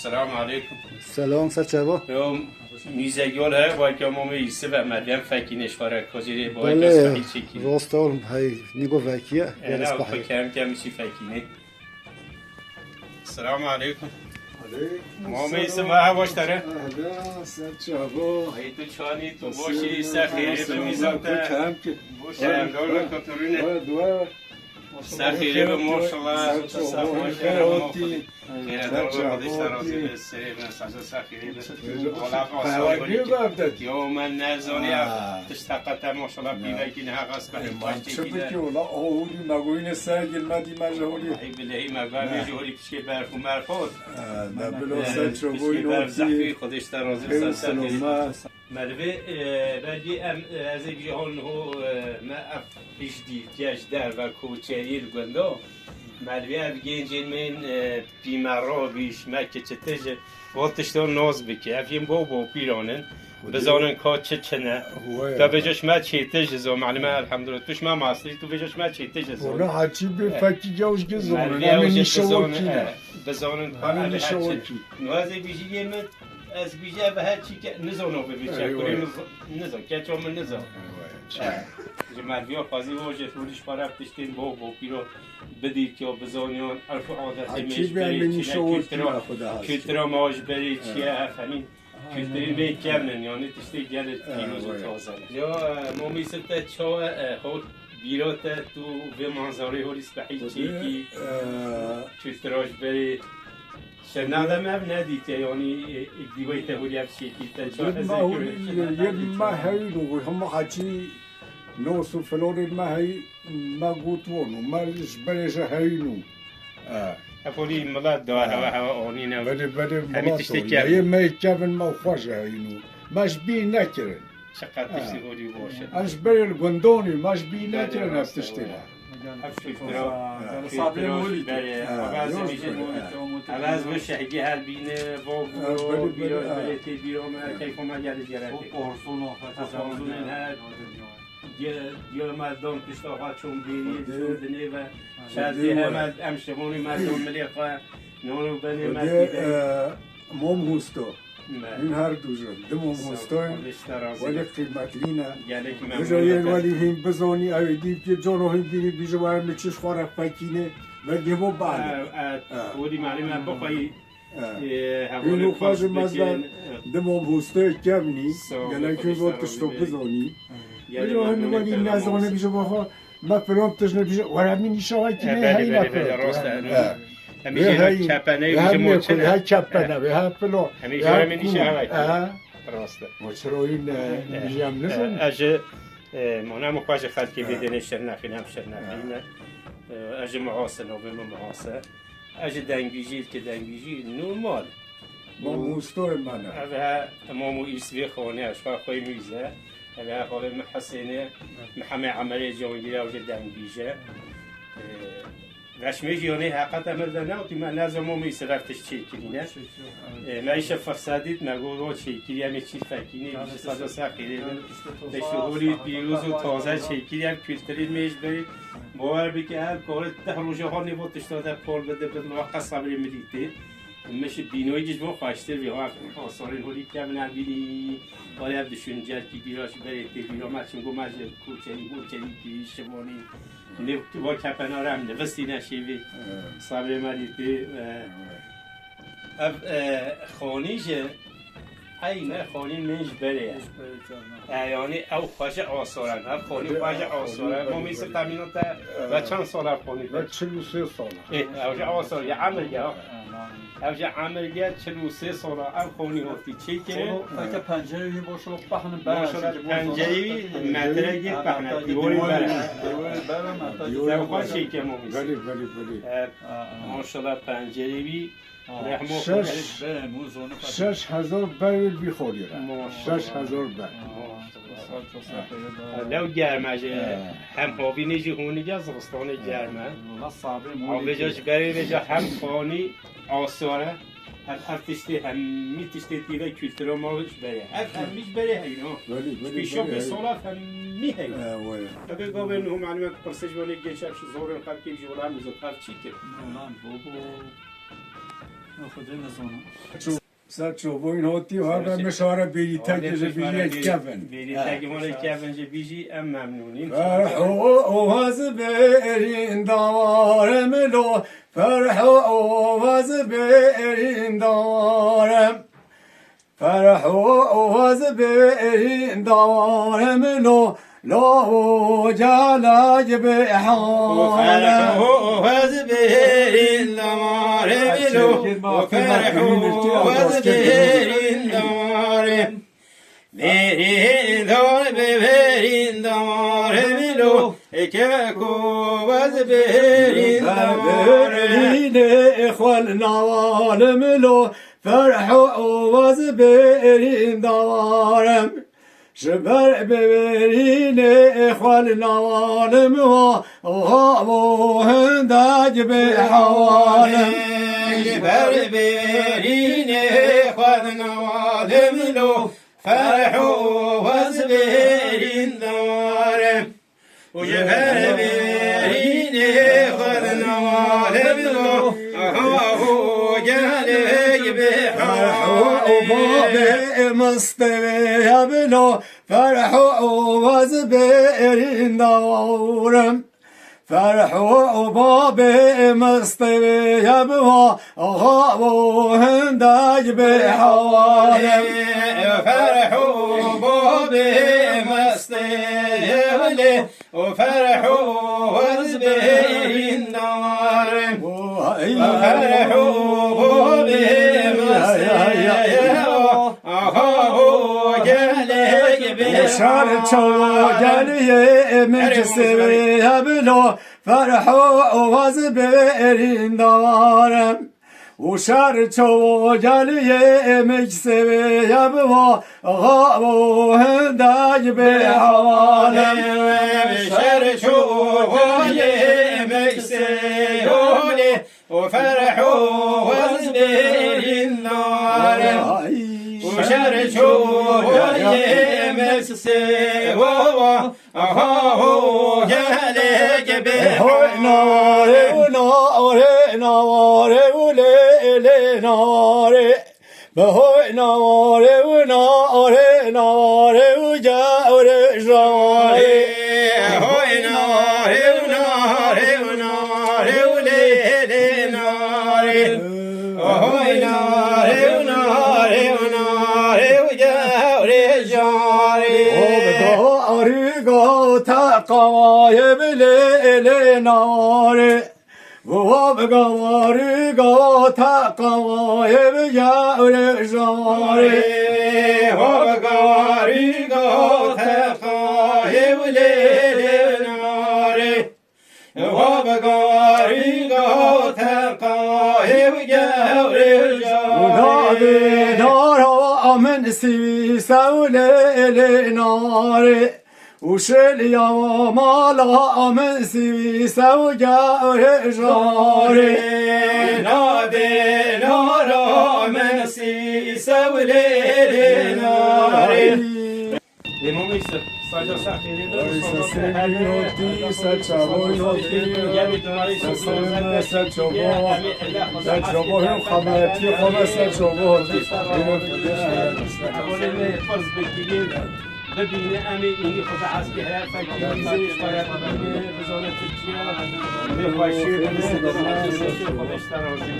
السلام عليكم. سلام سچبا. يوم میزگال های باید که ما میسته و مریم فکی نشواره کجیری باید بله اسپحی چکی. راست اول هی نیگو وکیه انا اسپحی. فکرم که میشی فکی نه. السلام عليكم. ما میسته ما هواش داره. اهلا سچبا. ای تو چانی تو باشی سخیره به میزم تا. شرمدار و کترونه. سخیره به ماشالله صفای خیراتی. خیرادار و خودش ترازی به سری به سازه سخیره به غلاق آسانی یا من نزانی تشتاقت ماشالله بیوی که نه قصد به پاشتی چه بکی اولا آوری مگوین سرگل مدی مجهولی ای بلهی مگوی جوری پیشی برف و مرفوض نه بلا سچ رو بوی نوتی خودش ترازی به سخیره مروه بردی از جهان هو ما پیش دیگه در و کوچری گندو مروه افگینجین من بیمارا بیش مکه چتج وقتش تو ناز بکی افیم بو پیرانن بزارن کا چه تا بجاش ما چیتج زو معلومه الحمدلله توش ما ماستری تو بجاش ما چیتج زو اونا هرچی به فکی جاوش گزونه نمی شوکی بزارن همین شوکی نوازی بیجی من از بیجه به هر چی که نزانو ببیچه کنیم نزان که چون من نزان جمعیت خواهی واجه رویش پاره پشتیم با پیرو بدید که بزانیان عرف عادت میش برید چیه کلترا ماش برید چیه همین کلتری به کمن یعنی تشتی گل پیروز تازه یا ما میسته چا خود بیرات تو به منظره هولیس به هیچی کلتراش برید شنادم هم ندید یعنی دیوی تهوری افشی که ما هایی رو هم حچی نوسو فلورید ما هایی ما گوتونو ما برش هایی نو افولی ملاد داره هوا آنی نه بله همین تشتی که یه میکبن ما خوش هایی نو ماش بی نکرن چقدر تشتی هولی باشه از برل گندونی ماش بی نکرن از تشتی صابر مولد عوض وش هجی هر بینه واقعا بیرون بلیتی بیرون کیف ما جل جلاته آرزون هر یا مردم کشتاقات چون بیری چون دنی و شادی هم امشمونی مردم ملیقا نورو بنی مردم موم هستو این هر دو جور دموم هستوین ولی قیمتی نه بجای ولی هین بزانی اویدی که جانو هین بینی بیجا باید میچش خورا فکینه و گمو بعد ولی معلومه بخوایی اینو خواهد مزدن دموم هستوی کم نیست یعنی که باید تشتو بزانی بجا هین ولی نزانه بیجا باید ما فلان تشنه بیجا ورمی نیشه که نه هایی نفرد همیشه کپنه میشه ها کپنه به ها فلان همیشه میشه هوا راسته ما چرا این میام نشون اجه ما مخواج خلقی بدون شرنخی نم شرنخی اجه معاصر نوبه معاصر اجه دنگیجی که دنگیجی نورمال ما مستور منه اوه امامو ایسوی خانه اشفا خوی میزه اوه حال محسنه محمد عملی جوانگیری اوجه دنگیجه رشمه جیانی حقیقت امر نه اوتی من نظر ما میشه رفتش چی کنینه معیشه فسادید مگو چی کنی همه چی فکینی میشه صدا سخیره دشوری پیروز و تازه چی کنی هم کلتری میش برید باور بگه هر کار ده روزه ها نبودش داده پول بده به موقع صبری میدیدی میشه بینوی جزبون خواسته ویها آثار هولی که من بینی ولی هم دشون جد کی بیراش برید بیرا ماشین گو ماج کوچری کی شمانی نه با کپنارم نه وستی نشیوی صبر مریتی اب خانیجه ای نه خانی منج بره یعنی او خواجه آثارن اب خانی خواجه آثارن ما میسه تامینات و چند سال اب خانی و 43 سال اوجه آثار یا عملیه اوجه عملیه 43 سال اب خانی هستی چی که فکر پنجره‌ای باشه پهن باشه پنجره‌ای مدرگی پهن دیواری بره خواهد چی که ما میسه ماشالله پنجره‌ای 6000 برل بیخوری را 6000 برل لو گرمه هم پاوی نیجی هونی جا زغستان گرمه آبه جاش بری نجا هم خانی آساره هر تشتی همی تشتی تیوه کلترا ماش بره همیش بره هینا پیشا به صلاف همی هی اگه گاوه نهو معلومت پرسش بانی گیشب زور خب که جولان بزرگ هف چی کرد خدا نزانم سر چوبو این هاتی و هر مشاره بیری تکیش بیری کفن بیری تکی مال کفن جه بیجی ام ممنونیم فرحو از برین دارم لو فرحو از برین دارم فرحو از برین دارم لو لو جلای به حالم فرحو از برین دارم لو فرحو از برین دارم برین دار برین دارم لو اکاکو از برین دارم اخوال نوالم لو فرحو از برین دارم شبر ببرین اخوال نوالم و غابو هنداج به حوالم شبر ببرین اخوال نوالم لو فرحو از برین دارم و شبر ببرین اخوال نوالم لو غابو جهلی به باب مستوی بلو فرحو از برین دارم فرحو باب مستوی بلو غابو هنداج به حوالم فرحو باب مستوی بلو فرحو از برین دارم فرحو باب شار چو گلیه مجسوی بلو فرحو از برین دارم و شار چو گلیه مجسوی بلو غابو هنداج به حوالم شار چو گلیه مجسوی و فرحو از برین دارم وشر شوية مسسي وهو أهو جهلك بحر ناري وناري ناري وليلي ناري بهوي ناري وناري ناري وجاوري جاري هوي ناري وناري وناري وليلي ناري هوي ناري وناري تقوای بلیل ناره و بگواری گو تقوای بیار جاره و بگواری گو تقوای بلیل ناره و بگواری گو تقوای بیار جاره نارا من سی سولیل ناره وشل يا مالا من سوي سوجا جاري نادي نارا من سي سولي ناري لموميس ساجا ساخيري ببینه امی اینی خود از که هر فکری زیش باید ببینه بزانه ترکیه به باشی خودش ترازی